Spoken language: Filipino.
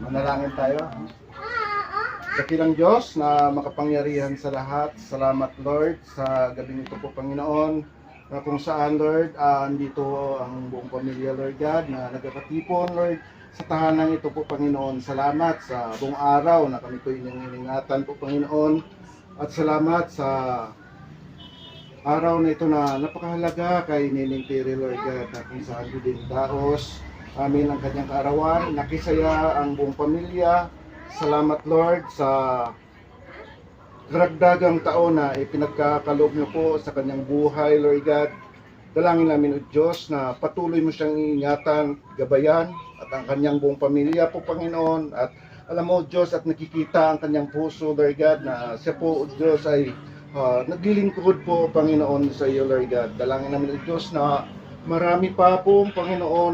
Manalangin tayo. Dakilang Diyos na makapangyarihan sa lahat, salamat Lord sa gabing ito po Panginoon, na kung saan Lord, andito ang buong pamilya Lord God na nagkakatipon Lord sa tahanan ito po Panginoon. Salamat sa buong araw na kami po inyong iningatan po Panginoon, at salamat sa araw na ito na napakahalaga kay Nining Terry Lord God, na kung saan din daos amin ang kanyang kaarawan, nakisaya ang buong pamilya. Salamat Lord sa karagdagang taon na ipinagkakaloob niyo po sa kanyang buhay Lord God. Dalangin namin o Diyos na patuloy mo siyang iingatan, gabayan at ang kanyang buong pamilya po Panginoon. At alam mo Diyos, at nakikita ang kanyang puso Lord God na siya po o Diyos ay naglilingkod po Panginoon sa iyo Lord God. Dalangin namin o Diyos na marami pa po Panginoon